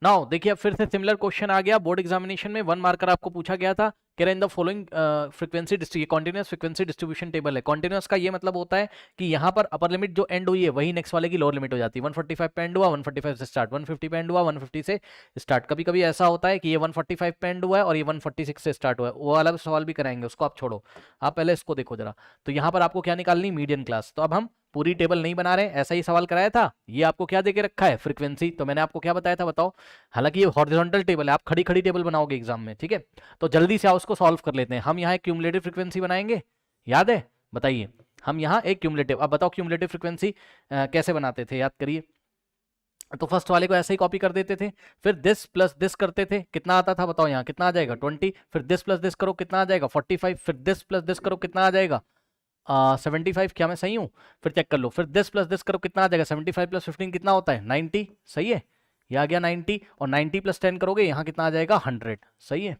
Now देखिए फिर से सिमिलर क्वेश्चन आ गया बोर्ड एग्जामिनेशन में, 1 मार्कर आपको पूछा गया था, कह रहे in the following frequency continuous frequency distribution table है। कॉन्टिन्यूअस का ये मतलब होता है कि यहाँ पर अपर लिमिट जो एंड हुई है वही नेक्स्ट वाले की लोअर लिमिट हो जाती है। 145 पे एंड हुआ, 145 से स्टार्ट, 150 पे एंड हुआ, 150 से स्टार्ट। कभी कभी ऐसा होता है कि ये 145 पे एंड हुआ है और ये 146 से स्टार्ट हुआ है, वो वाला सवाल भी कराएंगे, उसको आप छोड़ो, आप पहले इसको देखो जरा। तो यहाँ पर आपको क्या निकालनी, मीडियन क्लास। तो अब हम पूरी टेबल नहीं बना रहे, ऐसा ही सवाल कराया था। ये आपको क्या देके रखा है, फ्रीक्वेंसी। तो मैंने आपको क्या बताया था बताओ, हालांकि ये हॉरिजॉन्टल टेबल है, आप खड़ी खड़ी टेबल बनाओगे एग्जाम में, ठीक है। तो जल्दी से आओ उसको सॉल्व कर लेते हैं। हम यहाँ एक क्यूमुलेटिव फ्रीक्वेंसी बनाएंगे, याद है, बताइए। हम यहाँ एक क्यूमुलेटिव, अब बताओ क्यूमुलेटिव फ्रीक्वेंसी कैसे बनाते थे, याद करिए। तो फर्स्ट वाले को ऐसे ही कॉपी कर देते थे, फिर दिस प्लस दिस करते थे, कितना आता था बताओ, यहाँ कितना आ जाएगा 20, फिर दिस प्लस दिस करो कितना आ जाएगा 45, फिर दिस प्लस दिस करो कितना आ जाएगा 75। क्या मैं सही हूँ, फिर चेक कर लो, फिर दिस प्लस दिस करो कितना आ जाएगा 75 प्लस 15 कितना होता है 90, सही है, ये आ गया 90, और 90 प्लस 10 करोगे यहाँ कितना आ जाएगा 100, सही है।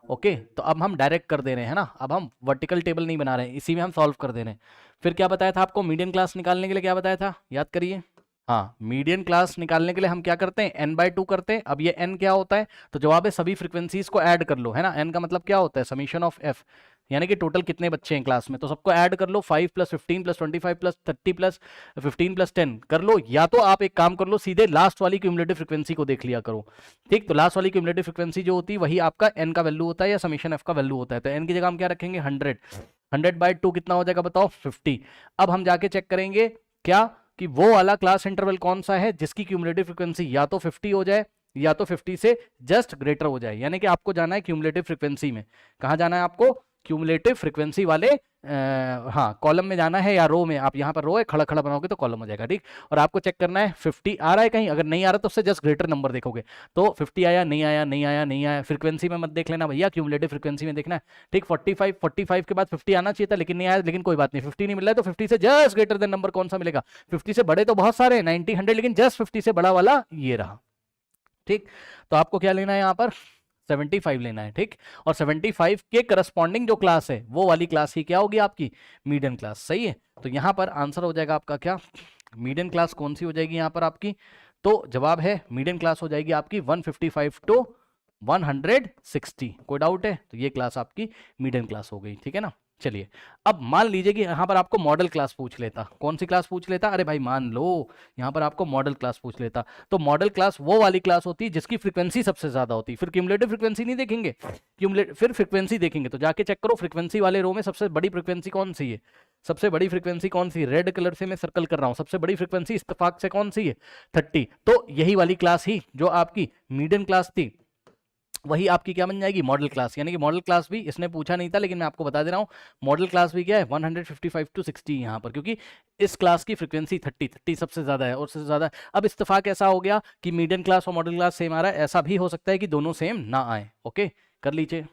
ओके, तो अब हम डायरेक्ट कर दे रहे हैं ना, अब हम वर्टिकल टेबल नहीं बना रहे हैं, इसी में हम सॉल्व कर दे रहे हैं। फिर क्या बताया था आपको, मीडियन क्लास निकालने के लिए क्या बताया था, याद करिए। हाँ, मीडियन क्लास निकालने के लिए हम क्या करते हैं, n/2 करते हैं। अब ये n क्या होता है, तो जवाब है सभी फ्रीक्वेंसीज को ऐड कर लो, है ना। n का मतलब क्या होता है, समीशन ऑफ f, यानी कि टोटल कितने बच्चे हैं क्लास में, तो सबको ऐड कर लो, 5 plus 15 plus 25 plus 30 plus 15 plus 10 कर लो। या तो आप एक काम कर लो, सीधे लास्ट वाली क्यूमुलेटिव फ्रीक्वेंसी को देख लिया करो, ठीक। तो लास्ट वाली क्यूमुलेटिव फ्रीक्वेंसी जो होती है वही आपका n का वैल्यू होता है या समीशन f का वैल्यू होता है। तो n की जगह हम क्या रखेंगे 100, 100/2 कितना हो जाएगा बताओ 50। अब हम जाके चेक करेंगे क्या, कि वो वाला क्लास इंटरवल कौन सा है जिसकी क्यूमुलेटिव फ्रीक्वेंसी या तो 50 हो जाए या तो 50 से जस्ट ग्रेटर हो जाए। यानी कि आपको जाना है क्यूमुलेटिव फ्रीक्वेंसी में, कहाँ जाना है आपको, क्यूमुलेटिव फ्रीक्वेंसी वाले हाँ कॉलम में जाना है या रो में। आप यहाँ पर रो है, खड़ा खड़ा बनाओगे तो कॉलम हो जाएगा, ठीक। और आपको चेक करना है 50 आ रहा है कहीं, अगर नहीं आ रहा तो उससे जस्ट ग्रेटर नंबर देखोगे। तो 50 आया, नहीं आया, नहीं आया, नहीं आया, फ्रीक्वेंसी में मत देख लेना भैया, क्यूमुलेटिव फ्रीक्वेंसी में देखना है, ठीक। 45 के बाद 50 आना चाहिए था लेकिन नहीं आया, लेकिन कोई बात नहीं, 50 नहीं मिल रहा है तो 50 से जस्ट ग्रेटर देन नंबर कौन सा मिलेगा, 50 से बड़े तो बहुत सारे 90 100, लेकिन जस्ट 50 से बड़ा वाला ये रहा, ठीक। तो आपको क्या लेना है यहाँ पर 75 लेना है, ठीक। और 75 के करस्पॉन्डिंग जो क्लास है वो वाली क्लास ही क्या होगी आपकी, मीडियन क्लास, सही है। तो यहां पर आंसर हो जाएगा आपका क्या, मीडियन क्लास कौन सी हो जाएगी यहां पर आपकी, तो जवाब है मीडियन क्लास हो जाएगी आपकी 155 टू 160। कोई डाउट है, तो ये क्लास आपकी मीडियन क्लास हो गई, ठीक है ना। चलिए, अब मान लीजिए कि यहाँ पर आपको मॉडल क्लास पूछ लेता, कौन सी क्लास पूछ लेता, अरे भाई मान लो यहाँ पर आपको मॉडल क्लास पूछ लेता। तो मॉडल क्लास वो वाली क्लास होती है जिसकी फ्रीक्वेंसी सबसे ज्यादा होती है। फिर क्यूमुलेटिव फ्रीक्वेंसी नहीं देखेंगे, फिर फ्रीक्वेंसी देखेंगे। तो जाके चेक करो फ्रीक्वेंसी वाले रो में सबसे बड़ी फ्रीक्वेंसी कौन सी है, सबसे बड़ी फ्रीक्वेंसी कौन सी, रेड कलर से मैं सर्कल कर रहा हूं, सबसे बड़ी फ्रीक्वेंसी इत्तेफाक से कौन सी है 30। तो यही वाली क्लास ही जो आपकी मीडियन क्लास थी वही आपकी क्या बन जाएगी, मॉडल क्लास। यानी कि मॉडल क्लास भी इसने पूछा नहीं था लेकिन मैं आपको बता दे रहा हूँ, मॉडल क्लास भी क्या है 155 टू 60 यहाँ पर, क्योंकि इस क्लास की फ्रीक्वेंसी 30 सबसे ज्यादा है और सबसे ज्यादा। अब इत्तेफाक ऐसा हो गया कि मीडियम क्लास और मॉडल क्लास सेम आ रहा है, ऐसा भी हो सकता है कि दोनों सेम ना आए। ओके, कर लीजिए।